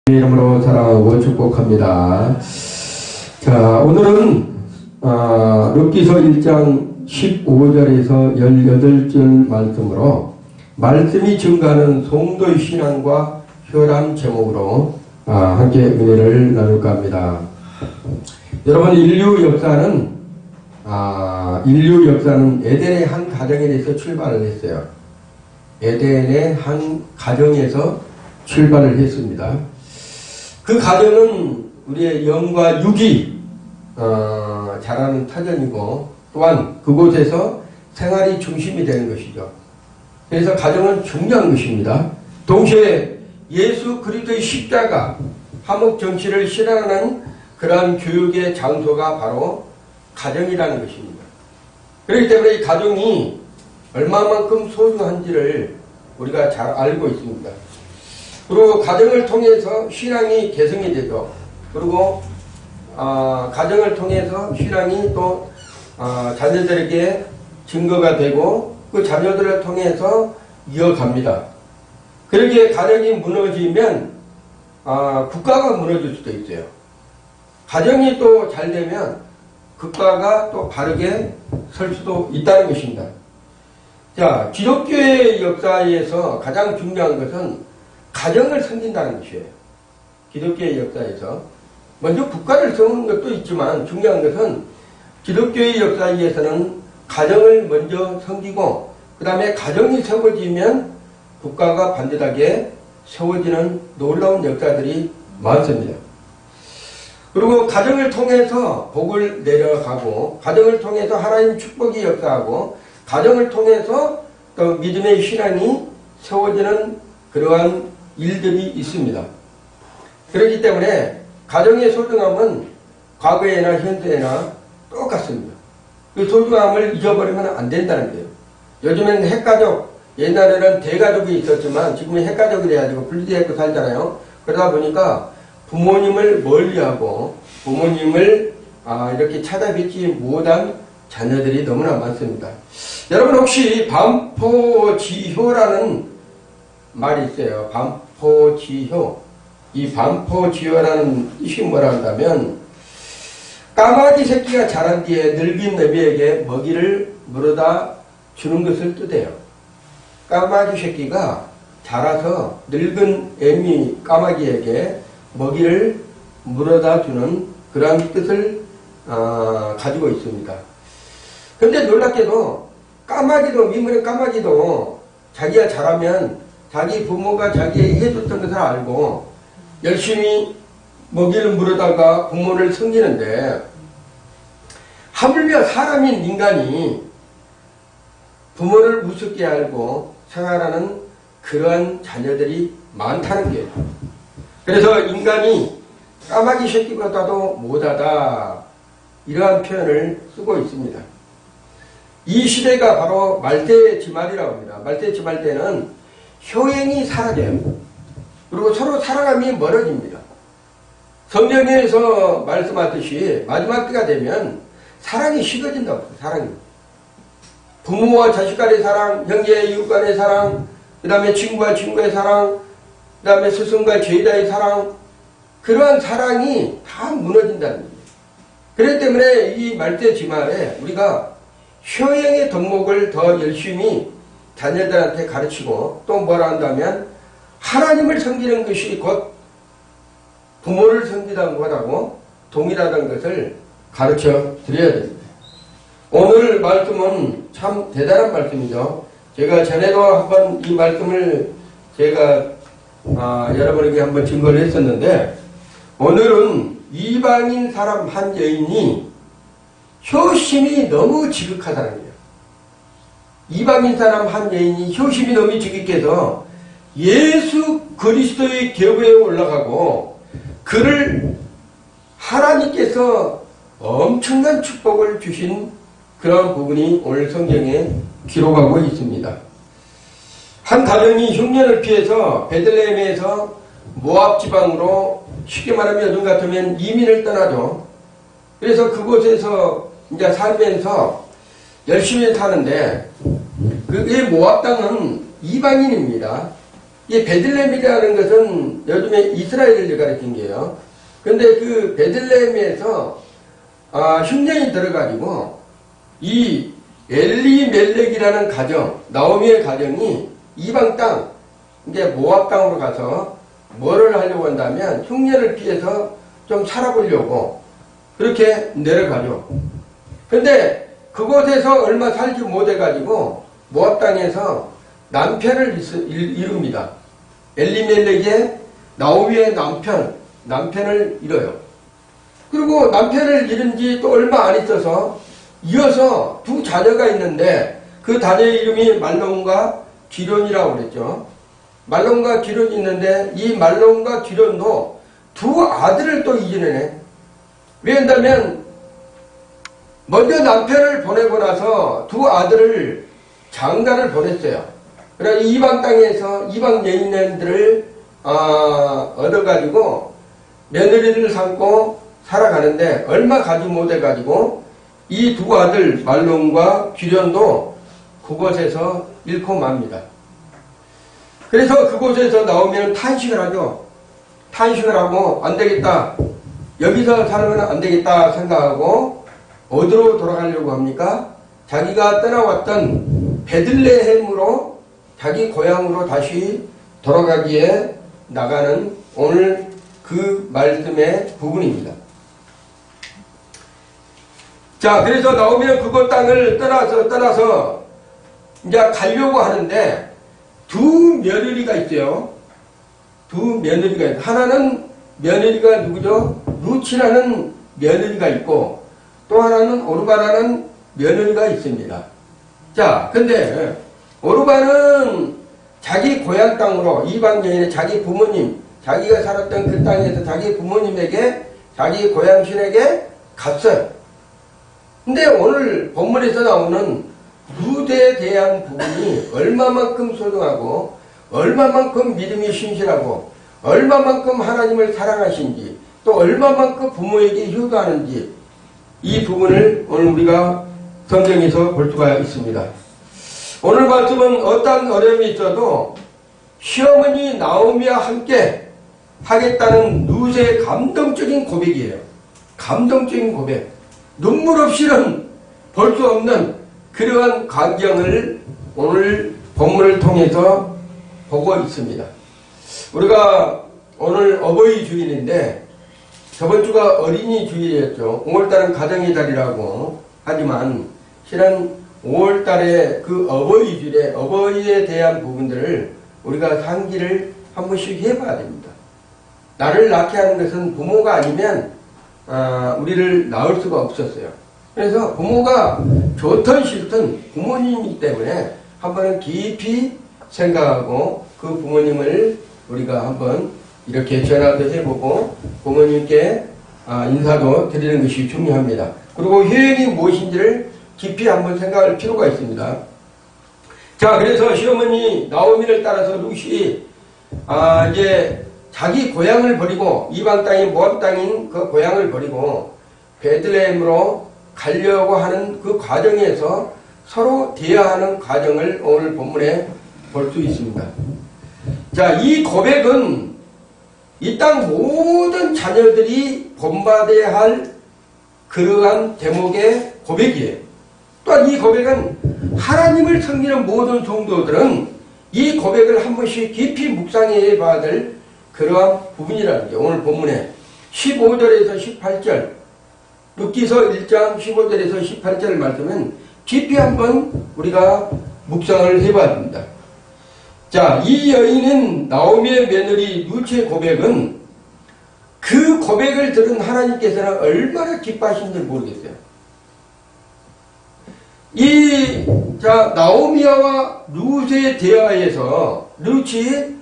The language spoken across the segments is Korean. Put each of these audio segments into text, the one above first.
이름으로 사랑하고 축복합니다. 자, 오늘은 룻기서 1장 15절에서 18절 말씀으로 말씀이 증가하는 성도의 신앙과 혈안 제목으로 함께 은혜를 나눌까 합니다. 여러분, 인류 역사는 에덴의 한 가정에서 출발을 했어요. 에덴의 한 가정에서 출발을 했습니다. 그 가정은 우리의 영과 육이 자라는 터전이고, 또한 그곳에서 생활이 중심이 되는 것이죠. 그래서 가정은 중요한 것입니다. 동시에 예수 그리스도의 십자가 화목 정치를 실현하는 그러한 교육의 장소가 바로 가정이라는 것입니다. 그렇기 때문에 이 가정이 얼마만큼 소중한지를 우리가 잘 알고 있습니다. 그리고 가정을 통해서 신앙이 개성이 되죠. 그리고 가정을 통해서 신앙이 또 자녀들에게 증거가 되고 그 자녀들을 통해서 이어갑니다. 그렇게 가정이 무너지면 국가가 무너질 수도 있어요. 가정이 또 잘 되면 국가가 또 바르게 설 수도 있다는 것입니다. 자, 기독교의 역사에서 가장 중요한 것은 가정을 섬긴다는 것이에요. 기독교의 역사에서. 먼저 국가를 세우는 것도 있지만 중요한 것은 기독교의 역사에서는 가정을 먼저 섬기고 그 다음에 가정이 세워지면 국가가 반듯하게 세워지는 놀라운 역사들이 많습니다. 그리고 가정을 통해서 복을 내려가고 가정을 통해서 하나님 축복이 역사하고 가정을 통해서 또 믿음의 신앙이 세워지는 그러한 일들이 있습니다. 그렇기 때문에 가정의 소중함은 과거에나 현재나 똑같습니다. 그 소중함을 잊어버리면 안 된다는 거예요. 요즘엔 핵가족, 옛날에는 대가족이 있었지만 지금은 핵가족이 돼가지고 분리되고 살잖아요. 그러다 보니까 부모님을 멀리하고 부모님을 이렇게 찾아뵙지 못한 자녀들이 너무나 많습니다. 여러분 혹시 반포지효라는 말이 있어요. 반포지효. 이 반포지효라는 뜻이 뭐라 한다면 까마귀 새끼가 자란 뒤에 늙은 애미에게 먹이를 물어다 주는 것을 뜻해요. 까마귀 새끼가 자라서 늙은 애미 까마귀에게 먹이를 물어다 주는 그러한 뜻을 가지고 있습니다. 그런데 놀랍게도 미물의 까마귀도 자기가 자라면 자기 부모가 자기에게 해줬던 것을 알고 열심히 먹이를 물어다가 부모를 섬기는데 하물며 사람인 인간이 부모를 우습게 알고 생활하는 그러한 자녀들이 많다는 거예요. 그래서 인간이 까마귀 새끼보다도 못하다 이러한 표현을 쓰고 있습니다. 이 시대가 바로 말대지말이라고 합니다. 말대지말 때는 효행이 사라져요. 그리고 서로 사랑함이 멀어집니다. 성경에서 말씀하듯이 마지막 때가 되면 사랑이 식어진다고 해요. 사랑이. 부모와 자식 간의 사랑, 형제 이웃 간의 사랑, 그 다음에 친구와 친구의 사랑, 그 다음에 스승과 제자의 사랑, 그러한 사랑이 다 무너진다는 거예요. 그렇기 때문에 이 말대지말에 우리가 효행의 덕목을 더 열심히 자녀들한테 가르치고 또 뭐라 한다면 하나님을 섬기는 것이 곧 부모를 섬기는 것하고 동일하다는 것을 가르쳐 드려야 됩니다. 오늘 말씀은 참 대단한 말씀이죠. 제가 전에도 한번 이 말씀을 제가 여러분에게 한번 증거를 했었는데 오늘은 이방인 사람 한 여인이 효심이 너무 지극하다는 거예요. 이방인 사람 한 여인이 효심이 너무 지극해서 예수 그리스도의 궤부에 올라가고 그를 하나님께서 엄청난 축복을 주신 그런 부분이 오늘 성경에 기록하고 있습니다. 한 가정이 흉년을 피해서 베들레헴에서 모압 지방으로 쉽게 말하면 요즘 같으면 이민을 떠나죠. 그래서 그곳에서 이제 살면서 열심히 사는데 그게 모압 땅은 이방인입니다. 이 베들레헴이라는 것은 요즘에 이스라엘을 가리킨 게요. 근데 그 베들레헴에서 흉년이 들어가지고 이 엘리멜렉이라는 가정, 나오미의 가정이 이방 땅, 이제 모압 땅으로 가서 뭐를 하려고 한다면 흉년을 피해서 좀 살아보려고 그렇게 내려가죠. 근데 그곳에서 얼마 살지 못해가지고 모압 땅에서 남편을 이룹니다. 엘리멜렉의 나오미의 남편을 잃어요. 그리고 남편을 잃은 지 또 얼마 안 있어서 이어서 두 자녀가 있는데 그 자녀의 이름이 말론과 기련이라고 그랬죠. 말론과 기련이 있는데 이 말론과 기련도 두 아들을 또 이겨내네. 왜냐하면 먼저 남편을 보내고 나서 두 아들을 장가를 보냈어요. 그래서 이방 땅에서 이방 여인들을 얻어가지고 며느리를 삼고 살아가는데 얼마 가지 못해가지고 이 두 아들 말론과 기련도 그곳에서 잃고 맙니다. 그래서 그곳에서 나오면 탄식을 하죠. 탄식을 하고 안 되겠다. 여기서 살면 안 되겠다 생각하고 어디로 돌아가려고 합니까? 자기가 떠나왔던 베들레헴으로 자기 고향으로 다시 돌아가기에 나가는 오늘 그 말씀의 부분입니다. 자, 그래서 나오면 그곳 땅을 떠나서 이제 가려고 하는데 두 며느리가 있어요. 두 며느리가 있어요. 하나는 며느리가 누구죠? 루치라는 며느리가 있고 또 하나는 오르바라는 며느리가 있습니다. 자, 근데 오르바는 자기 고향 땅으로 이방 여인의 자기 부모님, 자기가 살았던 그 땅에서 자기 부모님에게 자기 고향신에게 갔어요. 근데 오늘 본문에서 나오는 루드에 대한 부분이 얼마만큼 소중하고 얼마만큼 믿음이 신실하고 얼마만큼 하나님을 사랑하신지 또 얼마만큼 부모에게 효도하는지 이 부분을 오늘 우리가 성경에서 볼 수가 있습니다. 오늘 말씀은 어떤 어려움이 있어도 시어머니 나오미와 함께 하겠다는 룻의 감동적인 고백이에요. 감동적인 고백. 눈물 없이는 볼 수 없는 그러한 광경을 오늘 본문을 통해서 보고 있습니다. 우리가 오늘 어버이 주일인데 저번 주가 어린이 주일이었죠. 5월달은 가정의 달이라고 하지만 실은 5월달에 그 어버이 주일에 어버이에 대한 부분들을 우리가 상기를 한 번씩 해봐야 됩니다. 나를 낳게 하는 것은 부모가 아니면 우리를 낳을 수가 없었어요. 그래서 부모가 좋든 싫든 부모님이기 때문에 한번은 깊이 생각하고 그 부모님을 우리가 한번 이렇게 전화도 해보고 부모님께 인사도 드리는 것이 중요합니다. 그리고 효행이 무엇인지를 깊이 한번 생각할 필요가 있습니다. 자, 그래서 시어머니 나오미를 따라서 룻이 이제 자기 고향을 버리고 이방 땅인 모압 땅인 그 고향을 버리고 베들레헴으로 가려고 하는 그 과정에서 서로 대화하는 과정을 오늘 본문에 볼 수 있습니다. 자, 이 고백은 이 땅 모든 자녀들이 본받아야 할 그러한 제목의 고백이에요. 또한 이 고백은 하나님을 섬기는 모든 성도들은 이 고백을 한 번씩 깊이 묵상해 봐야 될 그러한 부분이라는 게 오늘 본문에 15절에서 18절 룻기서 1장 15절에서 18절 말씀은 깊이 한번 우리가 묵상을 해봐야 됩니다. 자, 이 여인은 나오미의 며느리 룻의 고백은 그 고백을 들은 하나님께서는 얼마나 기뻐하신지 모르겠어요. 나오미와 룻의 대화에서 룻이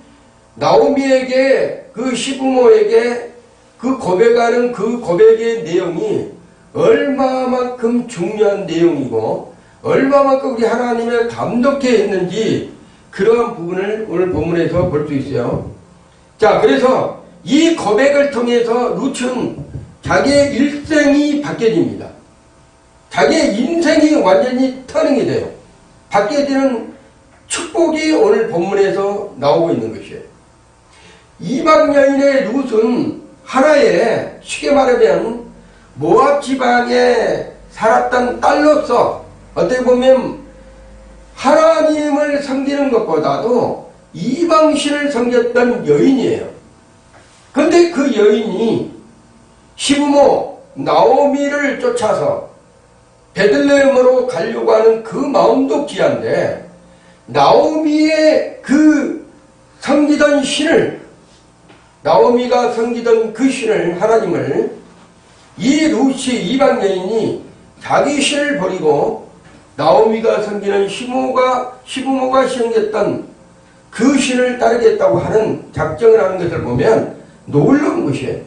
나오미에게 그 시부모에게 그 고백하는 그 고백의 내용이 얼마만큼 중요한 내용이고 얼마만큼 우리 하나님을 감동케 했는지 그러한 부분을 오늘 본문에서 볼 수 있어요. 자, 그래서 이 고백을 통해서 룻은 자기의 일생이 바뀌어집니다. 자기의 인생이 완전히 터닝이 돼요. 바뀌어지는 축복이 오늘 본문에서 나오고 있는 것이에요. 이방 여인의 룻은 하나의 쉽게 말하면 모압 지방에 살았던 딸로서 어떻게 보면 하나님을 섬기는 것보다도 이방신을 섬겼던 여인이에요. 그런데 그 여인이 시부모 나오미를 쫓아서 베들레헴으로 가려고 하는 그 마음도 귀한데 나오미의 그 섬기던 신을 나오미가 섬기던 그 신을 하나님을 이 룻이 이방 여인이 자기 신을 버리고 나오미가 섬기는 시부모가 섬겼던 그 신을 따르겠다고 하는 작정을 하는 것을 보면 놀라운 것이에요.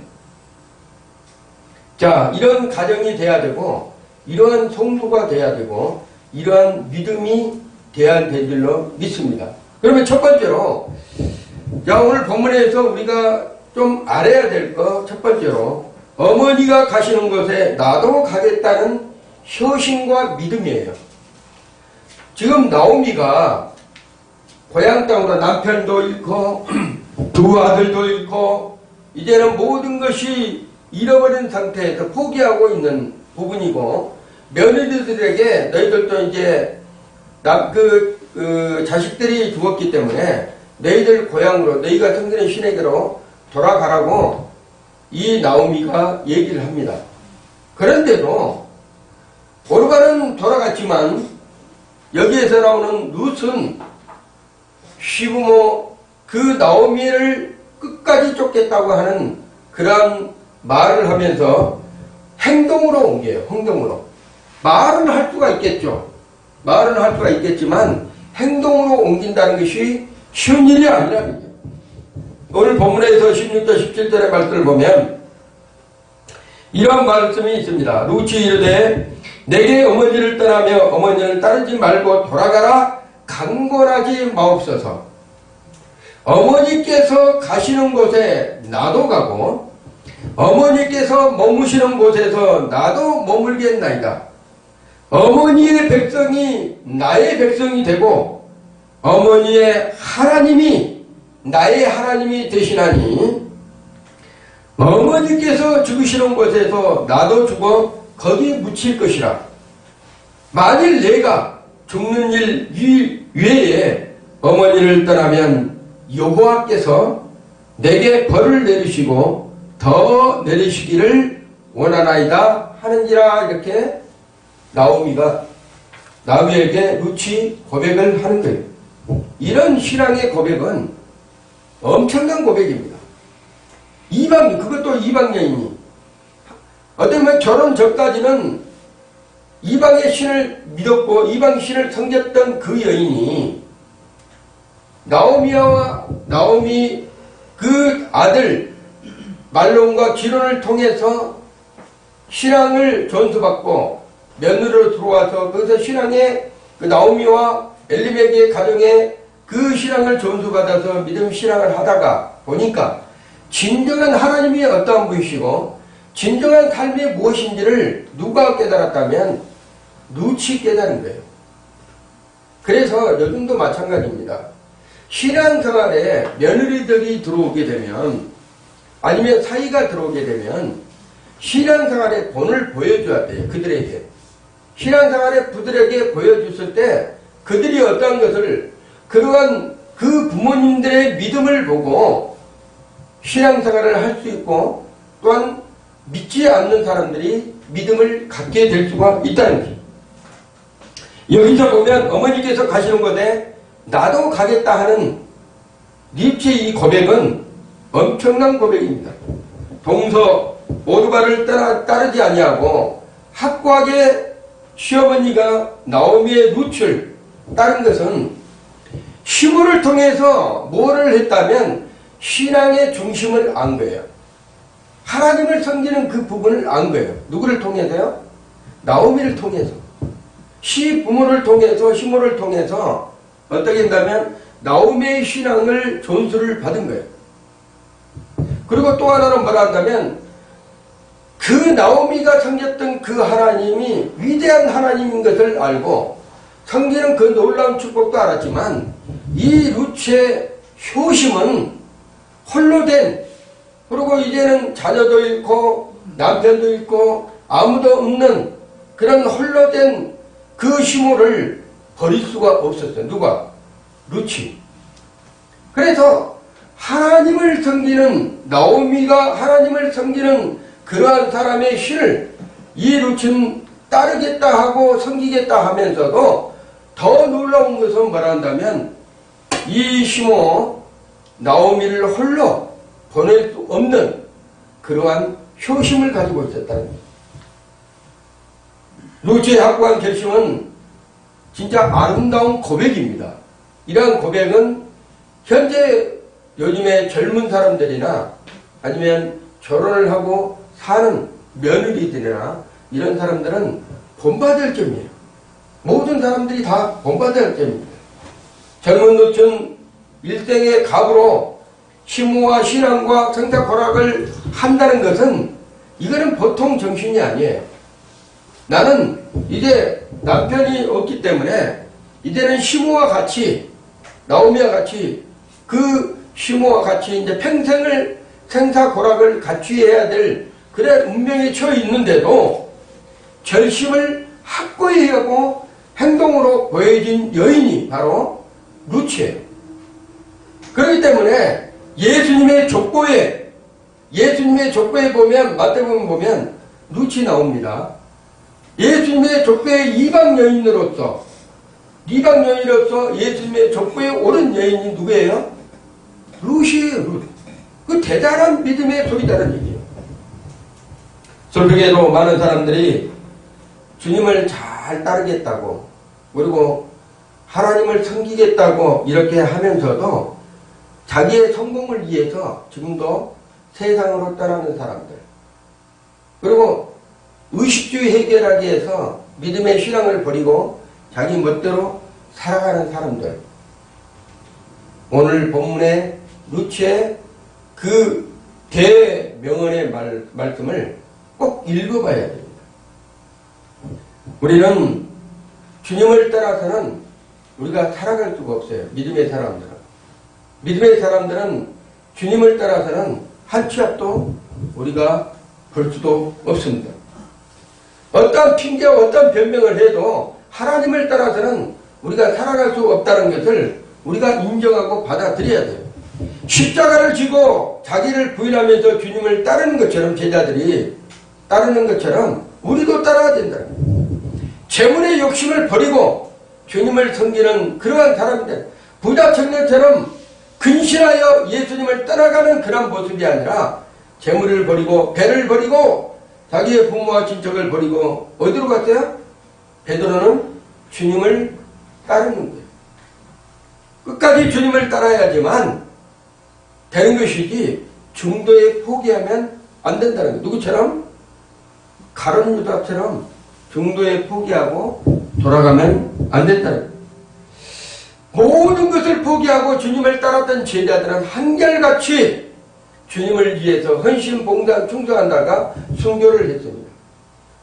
자, 이런 가정이 돼야 되고 이러한 성도가 돼야 되고 이러한 믿음이 돼야 될 줄로 믿습니다. 그러면 첫 번째로 오늘 본문에서 우리가 좀 알아야 될 거 첫 번째로 어머니가 가시는 곳에 나도 가겠다는 효심과 믿음이에요. 지금 나오미가 고향 땅으로 남편도 잃고 두 아들도 잃고 이제는 모든 것이 잃어버린 상태에서 포기하고 있는 부분이고 며느리들에게 너희들도 이제 자식들이 죽었기 때문에 너희들 고향으로 너희가 섬기는 신에게로 돌아가라고 이 나오미가 얘기를 합니다. 그런데도 오르가는 돌아갔지만 여기에서 나오는 룻은 시부모 그 나오미를 끝까지 쫓겠다고 하는 그런 말을 하면서 행동으로 옮겨요. 행동으로. 말은 할 수가 있겠죠. 말은 할 수가 있겠지만 행동으로 옮긴다는 것이 쉬운 일이 아니라는 거예요. 오늘 본문에서 16절 17절의 말씀을 보면 이러한 말씀이 있습니다. 룻이 이르되 내게 어머니를 떠나며 어머니를 따르지 말고 돌아가라 강권하지 마옵소서. 어머니께서 가시는 곳에 나도 가고 어머니께서 머무시는 곳에서 나도 머물겠나이다. 어머니의 백성이 나의 백성이 되고 어머니의 하나님이 나의 하나님이 되시나니 어머니께서 죽으시는 곳에서 나도 죽어 거기 묻힐 것이라. 만일 내가 죽는 일 외에 어머니를 떠나면 여호와께서 내게 벌을 내리시고 더 내리시기를 원하나이다 하는지라. 이렇게 나오미에게 룻이 고백을 하는 거예요. 이런 신앙의 고백은 엄청난 고백입니다. 그것도 이방 여인이 어떻게 보면 결혼 전까지는 이방의 신을 믿었고 이방 신을 섬겼던 그 여인이 나오미 그 아들 말론과 기론을 통해서 신앙을 전수받고 며느리로 들어와서 거기서 신앙의 그 나오미와 엘리멜렉의 가정에 그 신앙을 전수받아서 믿음 신앙을 하다가 보니까 진정한 하나님이 어떠한 분이시고 진정한 삶이 무엇인지를 누가 깨달았다면 룻이 깨달은 거예요. 그래서 요즘도 마찬가지입니다. 신앙생활에 며느리들이 들어오게 되면 아니면 사이가 들어오게 되면 신앙생활의 본을 보여줘야 돼요. 그들에게. 신앙생활의 부들에게 보여줬을 때 그들이 어떠한 것을 그러한 그 부모님들의 믿음을 보고 신앙생활을 할 수 있고 또한 믿지 않는 사람들이 믿음을 갖게 될 수가 있다는 거죠. 여기서 보면 어머니께서 가시는 곳에 나도 가겠다 하는 립치의 이 고백은 엄청난 고백입니다. 동서 오르바를 따르지 아니하고 확고하게 시어머니가 나오미의 룻을 따른 것은 시부를 통해서 뭐를 했다면 신앙의 중심을 안 거예요. 하나님을 섬기는 그 부분을 안 거예요. 누구를 통해서요? 나오미를 통해서. 시부모를 통해서 시모를 통해서 어떻게 한다면 나오미의 신앙을 전수를 받은 거예요. 그리고 또 하나는 뭐라 한다면 그 나오미가 섬겼던 그 하나님이 위대한 하나님인 것을 알고 섬기는 그 놀라운 축복도 알았지만 이 루츠의 효심은 홀로 된, 그리고 이제는 자녀도 잃고 남편도 잃고 아무도 없는 그런 홀로 된 그 시모를 버릴 수가 없었어요. 누가? 루츠. 그래서 하나님을 섬기는, 나오미가 하나님을 섬기는 그러한 사람의 신을 이 루츠는 따르겠다 하고 섬기겠다 하면서도 더 놀라운 것은 뭐라 한다면 이 시모 나오미를 홀로 보낼 수 없는 그러한 효심을 가지고 있었다는 거예요. 루츠의 확고한 결심은 진짜 아름다운 고백입니다. 이러한 고백은 현재 요즘의 젊은 사람들이나 아니면 결혼을 하고 사는 며느리들이나 이런 사람들은 본받을 점이에요. 모든 사람들이 다 본받을 점입니다. 젊은 루츠는 일생의 갑으로 시모와 신앙과 생사고락을 한다는 것은 이거는 보통 정신이 아니에요. 나는 이제 남편이 없기 때문에 이제는 시모와 같이, 나오미와 같이, 그 시모와 같이 이제 평생을 생사고락을 같이 해야 될 그래 운명에 처해 있는데도 결심을 확고히 하고 행동으로 보여진 여인이 바로 루츠예요. 그렇기 때문에 예수님의 족보에 보면, 마태복음 보면 루츠 나옵니다. 예수님의 족보에 이방 여인으로서 예수님의 족보에 오른 여인이 누구예요? 루시예요. 루시. 그 대단한 믿음의 소리다는 얘기예요. 솔직히도 많은 사람들이 주님을 잘 따르겠다고, 그리고 하나님을 섬기겠다고 이렇게 하면서도 자기의 성공을 위해서 지금도 세상으로 떠나는 사람들, 그리고 의식주의 해결하기 위해서 믿음의 신앙을 버리고 자기 멋대로 살아가는 사람들, 오늘 본문의 루츠의 그 대명언의 말씀을 꼭 읽어봐야 됩니다. 우리는 주님을 따라서는 우리가 살아갈 수가 없어요. 믿음의 사람들은 주님을 따라서는 한 치 앞도 우리가 볼 수도 없습니다. 어떤 핑계와 어떤 변명을 해도 하나님을 따라서는 우리가 살아갈 수 없다는 것을 우리가 인정하고 받아들여야 돼요. 십자가를 지고 자기를 부인하면서 주님을 따르는 것처럼, 제자들이 따르는 것처럼 우리도 따라야 된다. 재물의 욕심을 버리고 주님을 섬기는 그러한 사람들, 부자 청년처럼 근신하여 예수님을 떠나가는 그런 모습이 아니라 재물을 버리고 배를 버리고 자기의 부모와 친척을 버리고 어디로 갔어요? 베드로는 주님을 따르는 거예요. 끝까지 주님을 따라야지만 되는 것이지 중도에 포기하면 안 된다는 거예요. 누구처럼? 가룟 유다처럼 중도에 포기하고 돌아가면 안 된다는 거예요. 모든 것을 포기하고 주님을 따랐던 제자들은 한결같이 주님을 위해서 헌신, 봉사, 충성한다가 순교를 했습니다.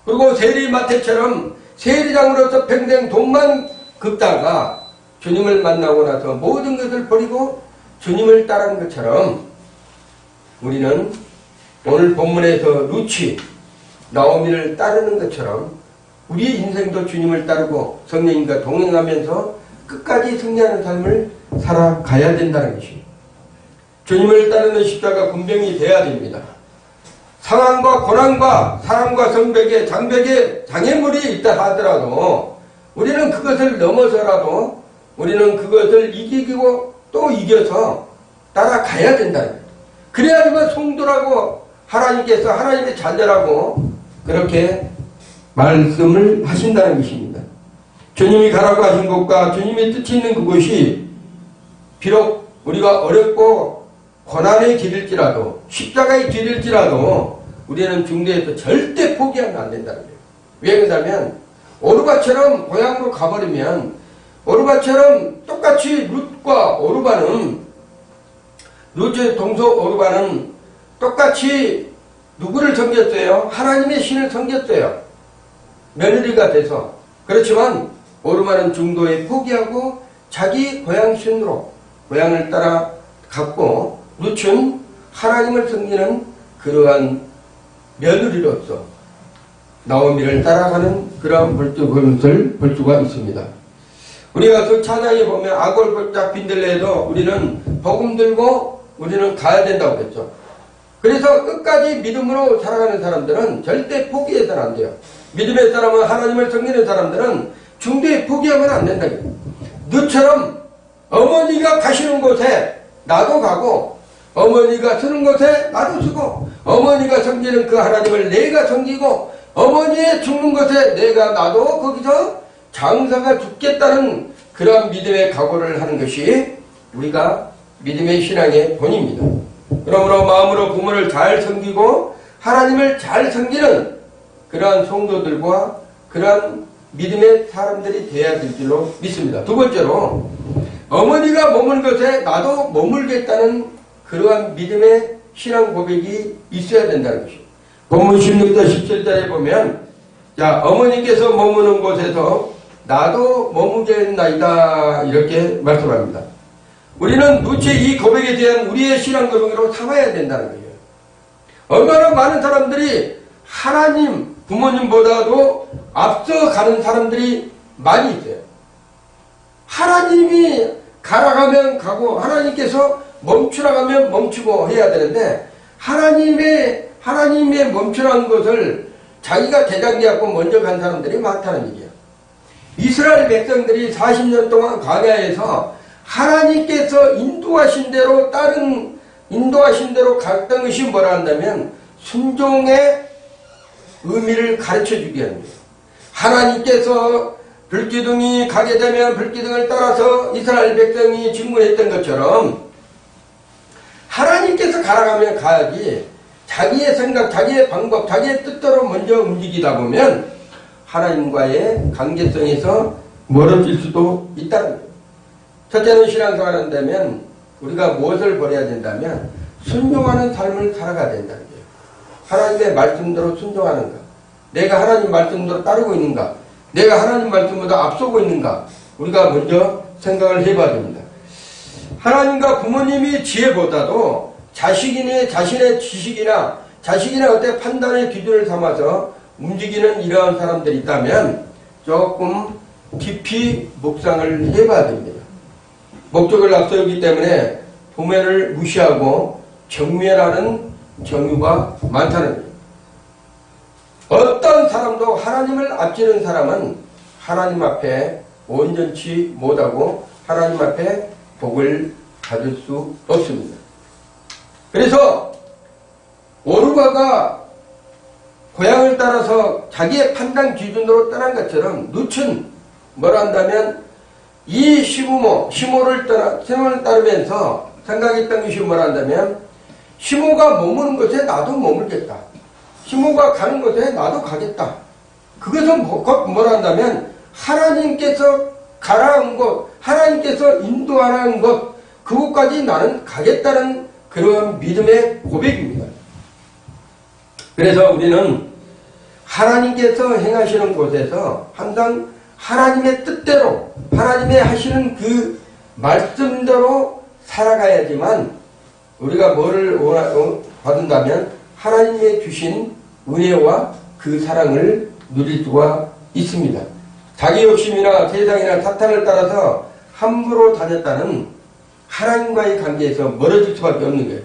그리고 세리마태처럼 세리장으로서 평생 돈만 긁다가 주님을 만나고 나서 모든 것을 버리고 주님을 따른 것처럼 우리는 오늘 본문에서 루츠, 나오미를 따르는 것처럼 우리의 인생도 주님을 따르고 성령님과 동행하면서 끝까지 승리하는 삶을 살아가야 된다는 것입니다. 주님을 따르는 십자가 군병이 되어야 됩니다. 상황과 고난과 사랑과 성벽에 장벽에 장애물이 있다 하더라도 우리는 그것을 넘어서라도 우리는 그것을 이기고 또 이겨서 따라가야 된다는 거예요. 그래야지만 성도라고 하나님께서 하나님의 자녀라고 그렇게 말씀을 하신다는 것입니다. 주님이 가라고 하신 곳과 주님의 뜻이 있는 그곳이 비록 우리가 어렵고 고난의 길일지라도 십자가의 길일지라도 우리는 중대에서 절대 포기하면 안 된다는 거예요. 왜 그러냐면 오르바처럼 고향으로 가버리면 오르바처럼 똑같이 룻과 오르바는 룻의 동서 오르바는 똑같이 누구를 섬겼어요? 하나님의 신을 섬겼어요. 며느리가 돼서. 그렇지만 오르마는 중도에 포기하고 자기 고향신으로 고향을 따라 갔고 룻은 하나님을 섬기는 그러한 며느리로서 나오미를 따라가는 그러한 것을 볼 수가 있습니다. 우리가 그 찬양에 보면 아골골짝 빈들레에도 우리는 복음 들고 우리는 가야 된다고 그랬죠. 그래서 끝까지 믿음으로 살아가는 사람들은 절대 포기해서는 안 돼요. 믿음의 사람은 하나님을 섬기는 사람들은 중도에 포기하면 안 된다. 너처럼 어머니가 가시는 곳에 나도 가고 어머니가 쓰는 곳에 나도 쓰고 어머니가 섬기는 그 하나님을 내가 섬기고 어머니의 죽는 곳에 내가 나도 거기서 장사가 죽겠다는 그런 믿음의 각오를 하는 것이 우리가 믿음의 신앙의 본입니다. 그러므로 마음으로 부모를 잘 섬기고 하나님을 잘 섬기는 그러한 성도들과 그러한 믿음의 사람들이 되어야 될 줄로 믿습니다. 두 번째로 어머니가 머무는 곳에 나도 머물겠다는 그러한 믿음의 신앙 고백이 있어야 된다는 것입니다. 본문 16절 17절에 보면 자 어머니께서 머무는 곳에서 나도 머무겠나이다 이렇게 말씀합니다. 우리는 누치의 이 고백에 대한 우리의 신앙 고백으로 삼아야 된다는 거예요. 얼마나 많은 사람들이 하나님 부모님보다도 앞서가는 사람들이 많이 있어요. 하나님이 가라가면 가고 하나님께서 멈추라가면 멈추고 해야 되는데 하나님의 멈추라는 것을 자기가 대장기하고 먼저 간 사람들이 많다는 얘기예요. 이스라엘 백성들이 40년 동안 광야에서 하나님께서 인도하신 대로 갔던 것이 뭐라 한다면 순종의 의미를 가르쳐 주게 하는 거예요. 하나님께서 불기둥이 가게 되면 불기둥을 따라서 이스라엘 백성이 증문했던 것처럼 하나님께서 가라가면 가야지 자기의 생각, 자기의 방법, 자기의 뜻대로 먼저 움직이다 보면 하나님과의 관계성에서 멀어질 수도 있다는 거예요. 첫째는 신앙생활을 한다면 우리가 무엇을 버려야 된다면 순종하는 삶을 살아가야 된다는 거예요. 하나님의 말씀대로 순종하는가? 내가 하나님 말씀대로 따르고 있는가? 내가 하나님 말씀보다 앞서고 있는가? 우리가 먼저 생각을 해봐야 됩니다. 하나님과 부모님이 지혜보다도 자신의 지식이나 자신의 어떤 판단의 기준을 삼아서 움직이는 이러한 사람들이 있다면 조금 깊이 묵상을 해봐야 됩니다. 목적을 앞세우기 때문에 부모를 무시하고 경멸하는 경우가 많다는 거예요. 어떤 사람도 하나님을 앞지는 사람은 하나님 앞에 온전치 못하고 하나님 앞에 복을 받을 수 없습니다. 그래서 오르바가 고향을 따라서 자기의 판단 기준으로 떠난 것처럼 룻은 뭐라 한다면 이 시모를 따르면서 생각했던 것이 뭐라 한다면 시모가 머무는 곳에 나도 머물겠다. 시모가 가는 곳에 나도 가겠다. 그것은 뭐라 한다면 하나님께서 가라는 곳, 하나님께서 인도하라는 곳, 그곳까지 나는 가겠다는 그런 믿음의 고백입니다. 그래서 우리는 하나님께서 행하시는 곳에서 항상 하나님의 뜻대로 하나님의 하시는 그 말씀대로 살아가야지만 우리가 뭐를 받는다면 하나님의 주신 은혜와 그 사랑을 누릴 수가 있습니다. 자기 욕심이나 세상이나 사탄을 따라서 함부로 다녔다는 하나님과의 관계에서 멀어질 수밖에 없는 거예요.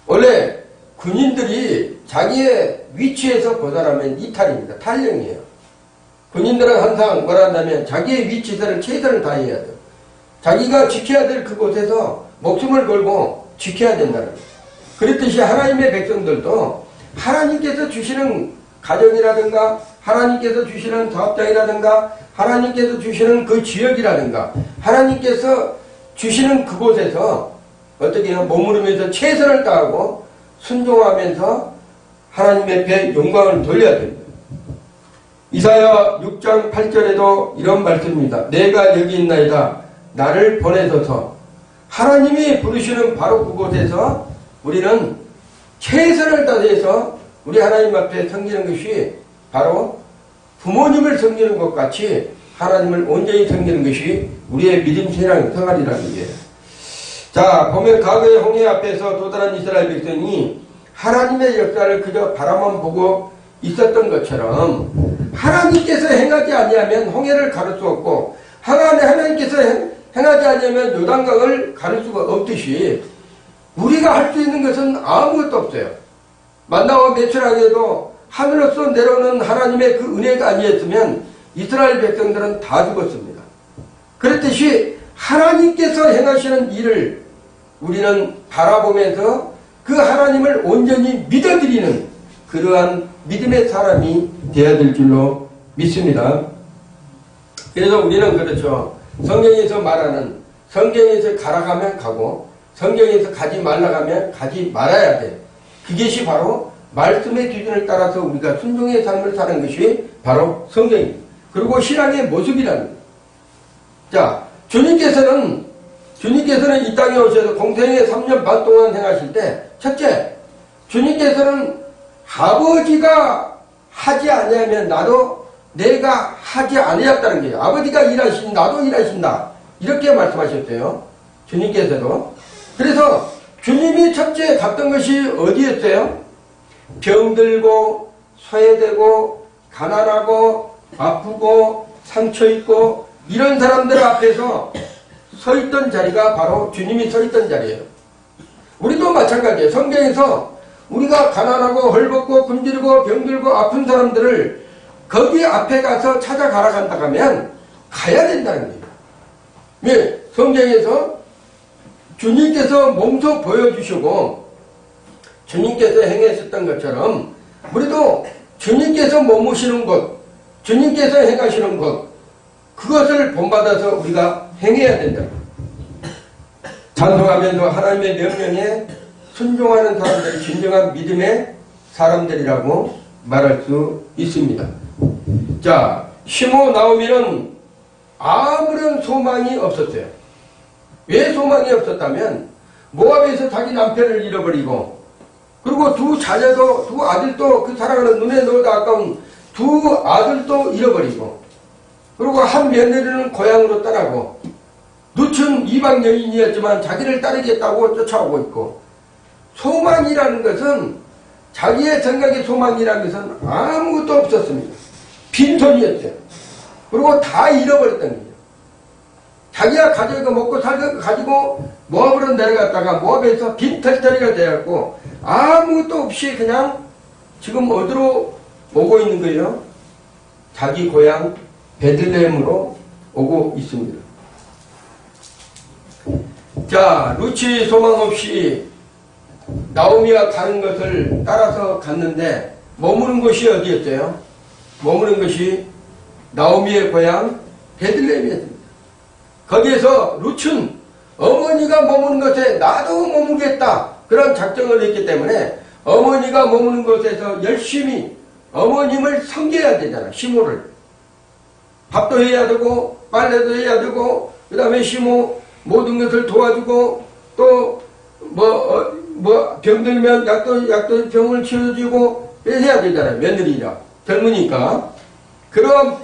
원래 군인들이 자기의 위치에서 벗어나면 이탈입니다. 탈령이에요. 군인들은 항상 뭐라 한다면 자기의 위치에서는 최선을 다해야 돼요. 자기가 지켜야 될 그곳에서 목숨을 걸고 지켜야 된다는 거예요. 그렇듯이 하나님의 백성들도 하나님께서 주시는 가정이라든가 하나님께서 주시는 사업장이라든가 하나님께서 주시는 그 지역이라든가 하나님께서 주시는 그곳에서 어떻게 머무르면서 최선을 다하고 순종하면서 하나님 앞에 영광을 돌려야 됩니다. 이사야 6장 8절에도 이런 말씀입니다. 내가 여기 있나이다. 나를 보내소서. 하나님이 부르시는 바로 그곳에서 우리는 최선을 다해서 우리 하나님 앞에 섬기는 것이 바로 부모님을 섬기는 것 같이 하나님을 온전히 섬기는 것이 우리의 믿음 신앙 생활이라는 거예요. 자, 보면 과거의 홍해 앞에서 도달한 이스라엘 백성이 하나님의 역사를 그저 바라만 보고 있었던 것처럼 하나님께서 행하지 아니하면 홍해를 가를 수 없고 하나님께서 행하지 아니하면 요단강을 가를 수가 없듯이 우리가 할 수 있는 것은 아무것도 없어요. 만나와 매출하게도 하늘로서 내려오는 하나님의 그 은혜가 아니었으면 이스라엘 백성들은 다 죽었습니다. 그렇듯이 하나님께서 행하시는 일을 우리는 바라보면서 그 하나님을 온전히 믿어드리는 그러한 믿음의 사람이 되어야 될 줄로 믿습니다. 그래서 우리는 그렇죠. 성경에서 말하는, 성경에서 가라가면 가고 성경에서 가지 말라가면 가지 말아야 돼. 그것이 바로 말씀의 기준을 따라서 우리가 순종의 삶을 사는 것이 바로 성경입니다. 그리고 신앙의 모습이라는 거예요. 자, 주님께서는 이 땅에 오셔서 공생애 3년 반 동안 행하실 때, 첫째, 주님께서는 아버지가 하지 아니하면 나도 내가 하지 아니었다는 거예요. 아버지가 일하시니 나도 일하신다. 이렇게 말씀하셨어요. 주님께서도. 그래서 주님이 첫째 갔던 것이 어디였어요? 병들고 소외되고 가난하고 아프고 상처있고 이런 사람들 앞에서 서 있던 자리가 바로 주님이 서 있던 자리예요. 우리도 마찬가지예요. 성경에서 우리가 가난하고 헐벗고 굶주리고 병들고 아픈 사람들을 거기 앞에 가서 찾아가라 간다 하면 가야 된다는 거예요. 왜? 성경에서 주님께서 몸소 보여주시고 주님께서 행하셨던 것처럼 우리도 주님께서 머무시는 곳, 주님께서 행하시는 것, 그것을 본받아서 우리가 행해야 된다. 찬송하면서 하나님의 명령에 순종하는 사람들이 진정한 믿음의 사람들이라고 말할 수 있습니다. 자, 시므 나오미는 아무런 소망이 없었어요. 왜 소망이 없었다면 모압에서 자기 남편을 잃어버리고 그리고 두 자녀도 두 아들도 그 사랑하는 눈에 넣어도 아까운 두 아들도 잃어버리고 그리고 한 며느리는 고향으로 떠나고 룻은 이방 여인이었지만 자기를 따르겠다고 쫓아오고 있고 소망이라는 것은 자기의 생각의 소망이라는 것은 아무것도 없었습니다. 빈손이었어요. 그리고 다 잃어버렸던 거예요. 자기가 가져가 먹고 살던 거 가지고 모압으로 내려갔다가 모압에서 빈털터리가 되었고 아무것도 없이 그냥 지금 어디로 오고 있는 거예요? 자기 고향 베들레헴으로 오고 있습니다. 자, 룻이 소망 없이 나오미가 가는 것을 따라서 갔는데 머무는 곳이 어디였어요? 머무는 것이 나오미의 고향 베들레헴이었습니다. 거기에서 룻은 어머니가 머무는 곳에 나도 머무겠다 그런 작정을 했기 때문에 어머니가 머무는 곳에서 열심히 어머님을 섬겨야 되잖아. 시므를 밥도 해야 되고 빨래도 해야 되고 그 다음에 시므 모든 것을 도와주고 또 병들면 약도 병을 치료해주고 해야 되잖아요. 며느리라 젊으니까 그런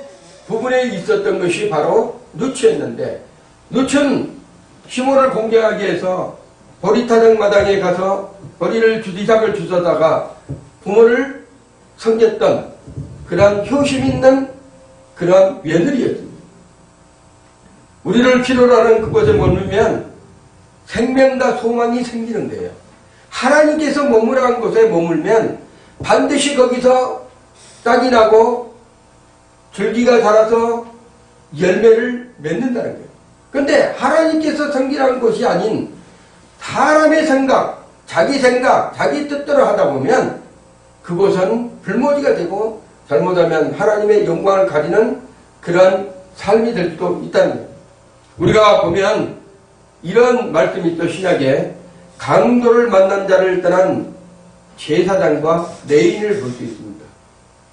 부분에 있었던 것이 바로 룻이었는데 룻은 시므를 공격하기 위해서 보리타작 마당에 가서 보리를 이삭을 주워다가 부모를 섬겼던 그런 효심 있는 그런 며느리였습니다. 우리를 필요로 하는 그곳에 머물면 생명과 소망이 생기는 거예요. 하나님께서 머무르는 곳에 머물면 반드시 거기서 싹이 나고 줄기가 자라서 열매를 맺는다는 거예요. 그런데 하나님께서 섬기라는 곳이 아닌 사람의 생각, 자기 뜻대로 하다 보면 그곳은 불모지가 되고 잘못하면 하나님의 영광을 가리는 그런 삶이 될 수도 있다는 거예요. 우리가 보면 이런 말씀이 있죠. 신약에 강도를 만난 자를 떠난 제사장과 레인을 볼 수 있습니다.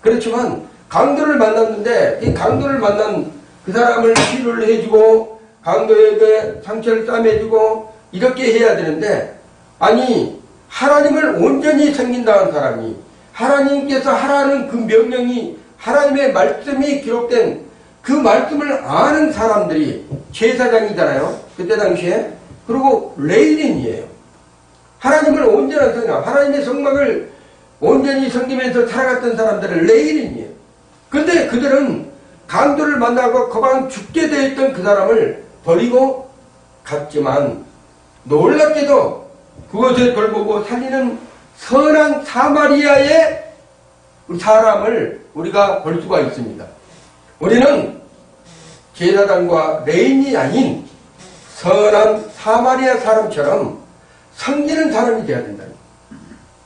그렇지만 강도를 만났는데 이 강도를 만난 그 사람을 치료를 해주고 강도에게 상처를 싸매주고 이렇게 해야 되는데 아니 하나님을 온전히 섬긴다는 사람이 하나님께서 하라는 그 명령이 하나님의 말씀이 기록된 그 말씀을 아는 사람들이 제사장이잖아요. 그때 당시에. 그리고 레위인이에요. 하나님을 온전한 성령, 하나님의 성막을 온전히 섬기면서 살아갔던 사람들은 레위인이에요. 근데 그들은 강도를 만나고 거방 죽게 되어 있던 그 사람을 버리고 갔지만 놀랍게도 그것을 돌보고 살리는 선한 사마리아의 사람을 우리가 볼 수가 있습니다. 우리는 제사장과 레인이 아닌 선한 사마리아 사람처럼 섬기는 사람이 되어야 된다.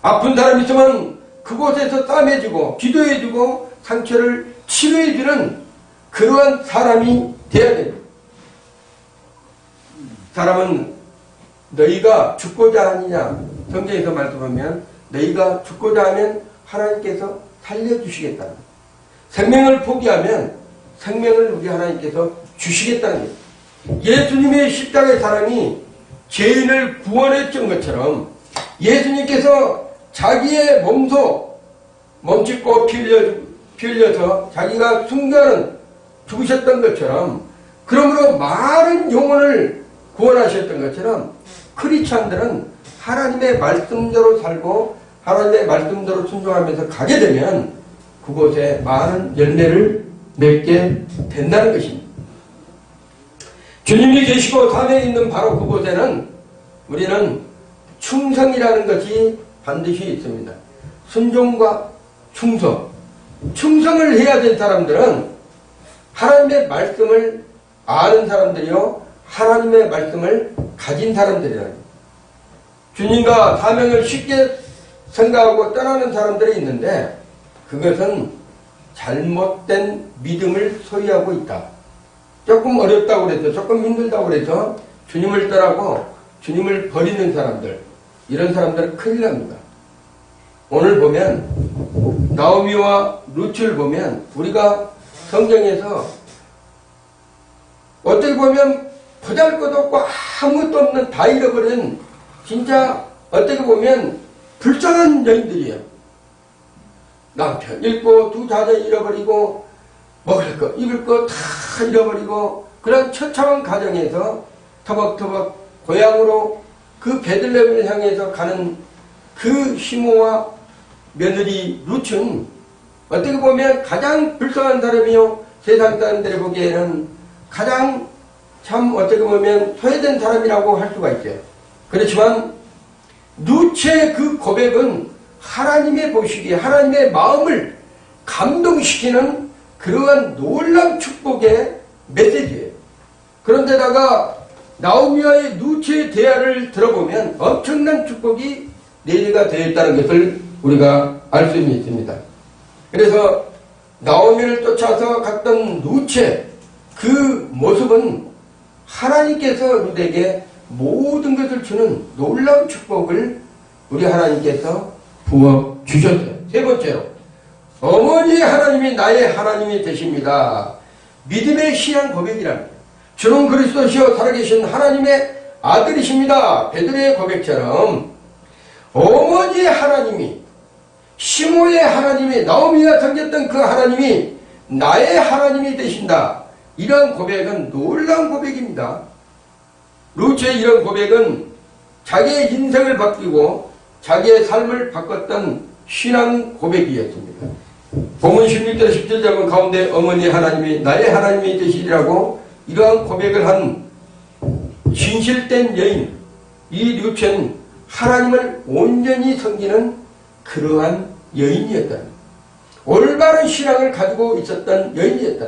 아픈 사람이 있으면 그곳에서 싸매주고 기도해주고 상처를 치료해주는 그러한 사람이 되어야 됩니다. 사람은 너희가 죽고자 하느냐, 성경에서 말씀하면 너희가 죽고자 하면 하나님께서 살려주시겠다. 생명을 포기하면 생명을 우리 하나님께서 주시겠다는 거예요. 예수님의 십자가의 사랑이 죄인을 구원해 준 것처럼 예수님께서 자기의 몸소 몸짓고 피 흘려서 자기가 순간은 죽으셨던 것처럼, 그러므로 많은 영혼을 구원하셨던 것처럼 크리스찬들은 하나님의 말씀대로 살고 하나님의 말씀대로 순종하면서 가게 되면 그곳에 많은 열매를 맺게 된다는 것입니다. 주님이 계시고 삶에 있는 바로 그곳에는 우리는 충성이라는 것이 반드시 있습니다. 순종과 충성. 충성을 해야 될 사람들은 하나님의 말씀을 아는 사람들이요, 하나님의 말씀을 가진 사람들이라는 거예요. 주님과 사명을 쉽게 생각하고 떠나는 사람들이 있는데 그것은 잘못된 믿음을 소유하고 있다. 조금 어렵다고 그래서, 조금 힘들다고 그래서 주님을 떠나고 주님을 버리는 사람들, 이런 사람들은 큰일 납니다. 오늘 보면 나오미와 루츠를 보면 우리가 성경에서 어떻게 보면 보잘것없고 아무것도 없는, 다 잃어버린, 진짜 어떻게 보면 불쌍한 여인들이에요. 남편 잃고 두 자녀 잃어버리고 먹을 거 입을 거 다 잃어버리고 그런 처참한 가정에서 터벅터벅 고향으로 그 베들레헴을 향해서 가는 그 시모와 며느리 루츠는 어떻게 보면 가장 불쌍한 사람이요, 세상 사람들이 보기에는 가장 참 어떻게 보면 소외된 사람이라고 할 수가 있어요. 그렇지만 루츠의 그 고백은 하나님의 보시기에 하나님의 마음을 감동시키는 그러한 놀라운 축복의 메시지예요. 그런데다가 나오미와의 루츠의 대화를 들어보면 엄청난 축복이 내리가 되어 있다는 것을 우리가 알 수 있습니다. 그래서 나오미를 쫓아서 갔던 루츠의 그 모습은 하나님께서 루트에게 모든 것을 주는 놀라운 축복을 우리 하나님께서 부어 주셨어요. 세 번째로, 어머니 하나님이 나의 하나님이 되십니다. 믿음의 신앙 고백이라는 거예요. 주는 그리스도시요 살아계신 하나님의 아들이십니다. 베드로의 고백처럼 어머니의 하나님이, 시모의 하나님이, 나오미가 섬겼던 그 하나님이 나의 하나님이 되신다. 이런 고백은 놀라운 고백입니다. 루츠의 이런 고백은 자기의 인생을 바뀌고 자기의 삶을 바꿨던 신앙 고백이었습니다. 본문 16절 17절 가운데 어머니 하나님이 나의 하나님이 되시리라고 이러한 고백을 한 진실된 여인, 이 루츠는 하나님을 온전히 섬기는 그러한 여인이었다. 올바른 신앙을 가지고 있었던 여인이었다.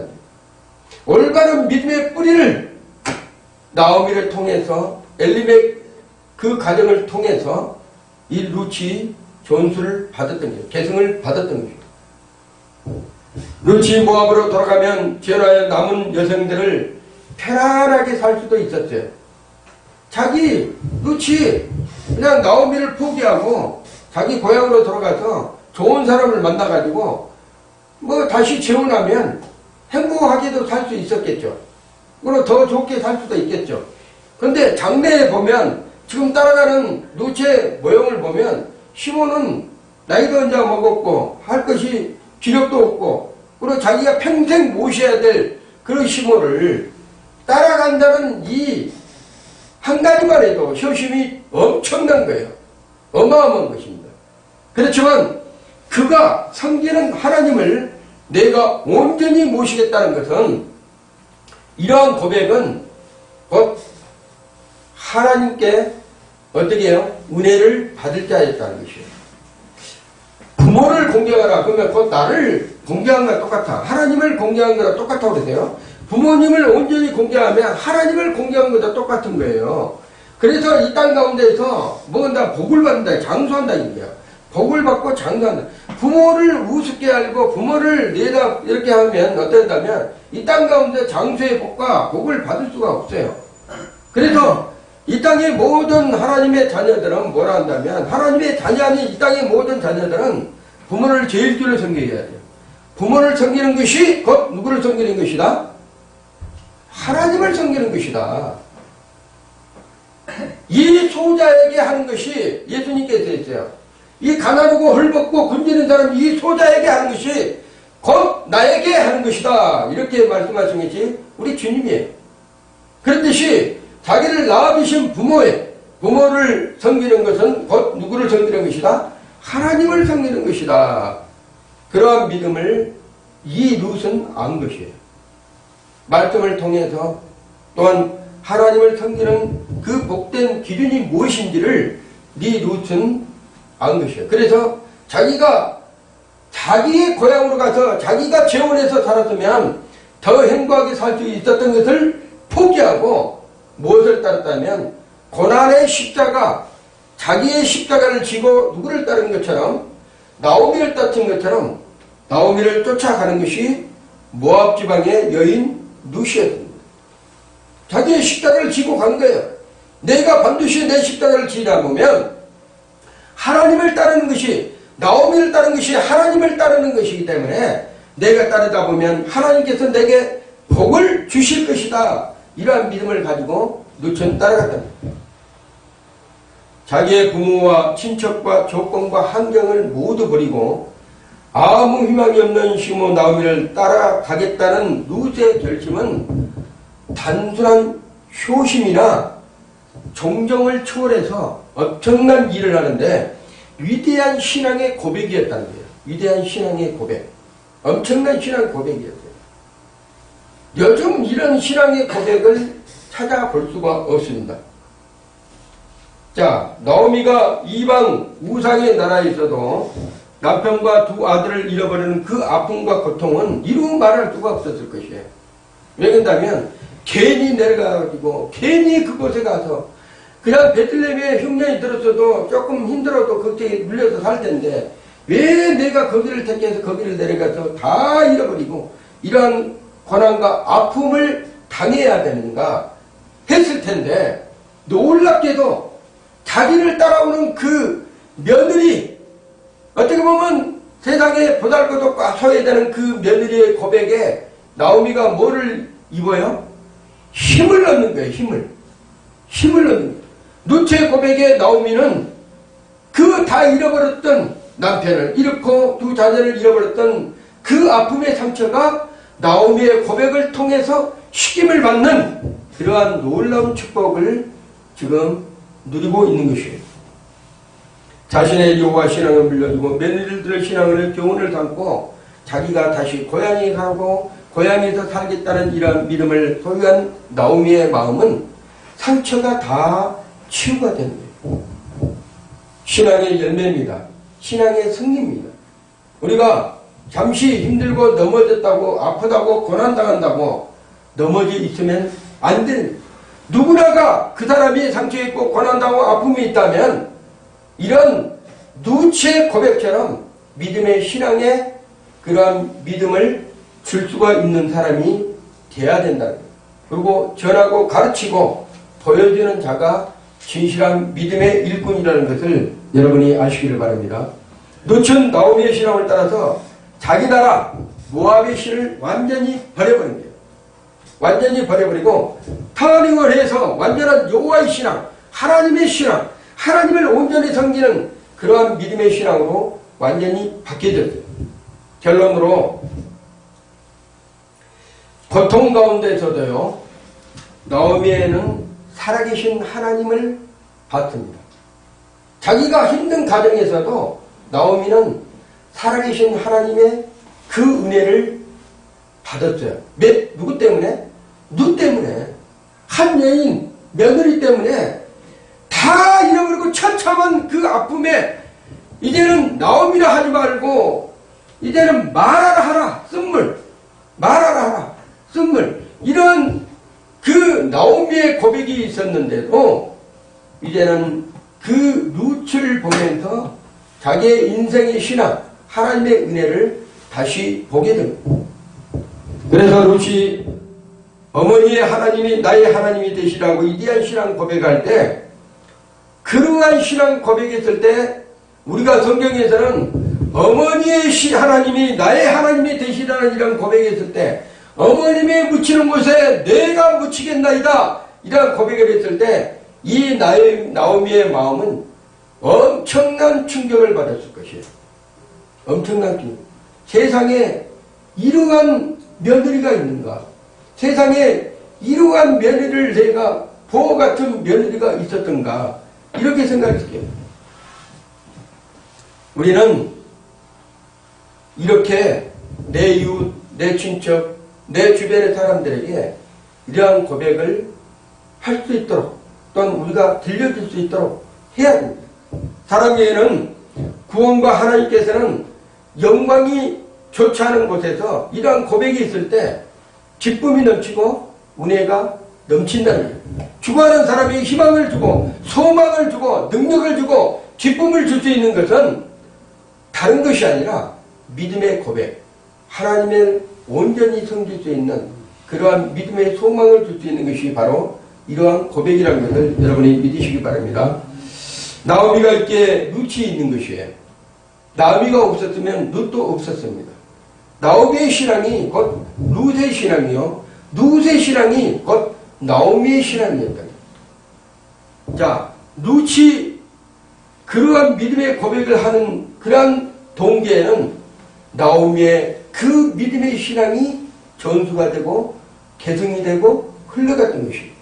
올바른 믿음의 뿌리를 나오미를 통해서, 엘리멜 그 가정을 통해서 이 루츠 존수를 받았던 거예요. 계승을 받았던 거예요. 루츠 모압으로 돌아가면 죄라의 남은 여성들을 편안하게 살 수도 있었어요. 자기 루츠 그냥 나오미를 포기하고 자기 고향으로 돌아가서 좋은 사람을 만나가지고 뭐 다시 재혼하면 행복하게도 살 수 있었겠죠. 그리고 더 좋게 살 수도 있겠죠. 그런데 장래에 보면 지금 따라가는 루츠의 모형을 보면 시몬은 나이도 이제 먹었고 할 것이 기력도 없고 그리고 자기가 평생 모셔야 될 그런 시모를 따라간다는 이 한 가지만 해도 효심이 엄청난 거예요. 어마어마한 것입니다. 그렇지만 그가 섬기는 하나님을 내가 온전히 모시겠다는 것은 이러한 고백은 곧 하나님께 어떻게 해요? 은혜를 받을 자였다는 것이에요. 부모를 공경하라. 그러면 곧 나를 공경한 거랑 똑같아. 하나님을 공경한 거랑 똑같다고 그러세요. 부모님을 온전히 공경하면 하나님을 공경한 거랑 똑같은 거예요. 그래서 이 땅 가운데에서 뭔가 복을 받는다. 장수한다 이거야. 복을 받고 장수한다. 부모를 우습게 알고 부모를 내다 이렇게 하면 어떻다면 이 땅 가운데 장수의 복과 복을 받을 수가 없어요. 그래서 이 땅의 모든 하나님의 자녀들은 뭐라 한다면 하나님의 자녀 아닌 이 땅의 모든 자녀들은 부모를 제일 줄여 섬겨야 돼요. 부모를 섬기는 것이 곧 누구를 섬기는 것이다? 하나님을 섬기는 것이다. 이 소자에게 하는 것이 예수님께서 했어요. 이 가난하고 헐벗고 굶주린 사람 이 소자에게 하는 것이 곧 나에게 하는 것이다. 이렇게 말씀하신 것이 우리 주님이에요. 그렇듯이 자기를 낳아주신 부모를 섬기는 것은 곧 누구를 섬기는 것이다? 하나님을 섬기는 것이다. 그러한 믿음을 이 룻은 안 것이에요. 말씀을 통해서 또한 하나님을 섬기는 그 복된 기준이 무엇인지를 이 룻은 안 것이에요. 그래서 자기가 자기의 고향으로 가서 자기가 재혼해서 살았으면 더 행복하게 살 수 있었던 것을 포기하고 무엇을 따랐다면 고난의 십자가, 자기의 십자가를 지고 누구를 따른 것처럼 나오미를 따른 것처럼 나오미를 쫓아가는 것이 모압 지방의 여인 룻이었습니다. 자기의 십자가를 지고 간 거예요. 내가 반드시 내 십자가를 지다 보면 하나님을 따르는 것이 나오미를 따르는 것이 하나님을 따르는 것이기 때문에 내가 따르다 보면 하나님께서 내게 복을 주실 것이다. 이러한 믿음을 가지고 룻은 따라갔답니다. 자기의 부모와 친척과 조건과 환경을 모두 버리고 아무 희망이 없는 시모 나오미를 따라가겠다는 룻의 결심은 단순한 효심이나 종정을 초월해서 엄청난 일을 하는데 위대한 신앙의 고백이었다는 거예요. 위대한 신앙의 고백. 엄청난 신앙 고백이었어요. 요즘 이런 신앙의 고백을 찾아볼 수가 없습니다. 자, 나오미가 이방 우상의 나라에 있어도 남편과 두 아들을 잃어버리는 그 아픔과 고통은 이루 말할 수가 없었을 것이에요. 왜 그런다면 괜히 내려가가지고 괜히 그곳에 가서 그냥 베들레헴에 흉년이 들었어도 조금 힘들어도 걱정에 물려서 살 텐데 왜 내가 거기를 택해서 거기를 내려가서 다 잃어버리고 이러한 고난과 아픔을 당해야 되는가 했을 텐데 놀랍게도 자기를 따라오는 그 며느리 어떻게 보면 세상에 보잘것없고 소외되는 그 며느리의 고백에 나오미가 뭐를 입어요? 힘을 얻는 거예요. 힘을 얻는 거예요. 룻의 고백에 나오미는 그 다 잃어버렸던 남편을 잃고 두 자녀를 잃어버렸던 그 아픔의 상처가 나오미의 고백을 통해서 식임을 받는 그러한 놀라운 축복을 지금 누리고 있는 것이에요. 자신의 여호와 신앙을 물려주고 며느리들의 신앙을 교훈을 삼고 자기가 다시 고향에 가고 고향에서 살겠다는 이러한 믿음을 소유한 나오미의 마음은 상처가 다 치유가 되는 거예요. 신앙의 열매입니다. 신앙의 승리입니다. 우리가 잠시 힘들고 넘어졌다고 아프다고 고난당한다고 넘어져 있으면 안 됩니다. 누구나가 그 사람이 상처 있고 고난당하고 아픔이 있다면 이런 룻의 고백처럼 믿음의 신앙의 그러한 믿음을 줄 수가 있는 사람이 돼야 된다는 거예요. 그리고 전하고 가르치고 보여주는 자가 진실한 믿음의 일꾼이라는 것을 여러분이 아시기를 바랍니다. 룻은 나오미의 신앙을 따라서 자기 나라 모압의 신을 완전히 버려버린 거예요. 완전히 버려버리고 터닝을 해서 완전한 여호와의 신앙, 하나님의 신앙, 하나님을 온전히 섬기는 그러한 믿음의 신앙으로 완전히 바뀌어졌어요. 결론으로 고통 가운데서도요, 나오미에는 살아계신 하나님을 봤습니다. 자기가 힘든 가정에서도 나오미는 살아계신 하나님의 그 은혜를 받았어요. 누구 때문에? 누 때문에. 한 여인, 며느리 때문에 다 잃어버리고 처참한 그 아픔에 이제는 나오미라 하지 말고 이제는 말하라 하라. 쓴물. 말하라 하라. 쓴물. 이런 그 나오미의 고백이 있었는데도 이제는 그 루츠를 보면서 자기의 인생의 신앙, 하나님의 은혜를 다시 보게 됩니다. 그래서 루치 어머니의 하나님이 나의 하나님이 되시라고 이디한 신앙 고백할 때, 그러한 신앙 고백했을 때 우리가 성경에서는 어머니의 하나님이 나의 하나님이 되시라는 이런 고백했을 때, 어머님이 묻히는 곳에 내가 묻히겠나이다 이런 고백을 했을 때 이 나오미의 마음은 엄청난 충격을 받았을 것이에요. 엄청난 충격. 세상에 이러한 며느리가 있는가? 세상에 이러한 며느리를 내가 보호 같은 며느리가 있었던가? 이렇게 생각했어요. 우리는 이렇게 내 이웃, 내 친척, 내 주변의 사람들에게 이러한 고백을 할 수 있도록 또는 우리가 들려줄 수 있도록 해야 됩니다. 사랑에는 구원과 하나님께서는 영광이 좋지 않은 곳에서 이러한 고백이 있을 때 기쁨이 넘치고 은혜가 넘친다는 거예요. 죽어가는 사람에게 희망을 주고 소망을 주고 능력을 주고 기쁨을 줄 수 있는 것은 다른 것이 아니라 믿음의 고백, 하나님을 온전히 섬길 수 있는 그러한 믿음의 소망을 줄 수 있는 것이 바로 이러한 고백이라는 것을 여러분이 믿으시기 바랍니다. 나오미가 있기에 룻이 있는 것이에요. 나오미가 없었으면 룻도 없었습니다. 나오미의 신앙이 곧 룻의 신앙이요, 룻의 신앙이 곧 나오미의 신앙이었다. 자, 룻이 그러한 믿음의 고백을 하는 그러한 동기에는 나오미의 그 믿음의 신앙이 전수가 되고 계승이 되고 흘러갔던 것입니다.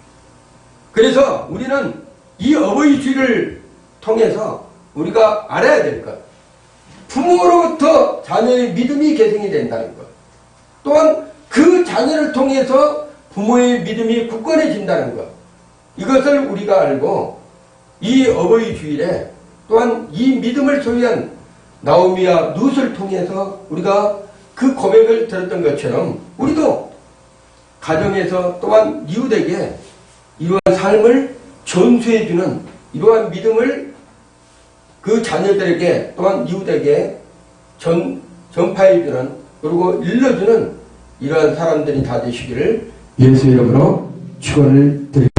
그래서 우리는 이 어버이 주일을 통해서 우리가 알아야 될 것, 부모로부터 자녀의 믿음이 계승이 된다는 것, 또한 그 자녀를 통해서 부모의 믿음이 굳건해진다는 것, 이것을 우리가 알고 이 어버이 주일에 또한 이 믿음을 소유한 나오미와 룻을 통해서 우리가 그 고백을 들었던 것처럼 우리도 가정에서 또한 이웃에게 이러한 삶을 전수해주는 이러한 믿음을 그 자녀들에게 또한 이웃에게 전파해주는 그리고 일러주는 이러한 사람들이 다 되시기를 예수 이름으로 축원을 드립니다.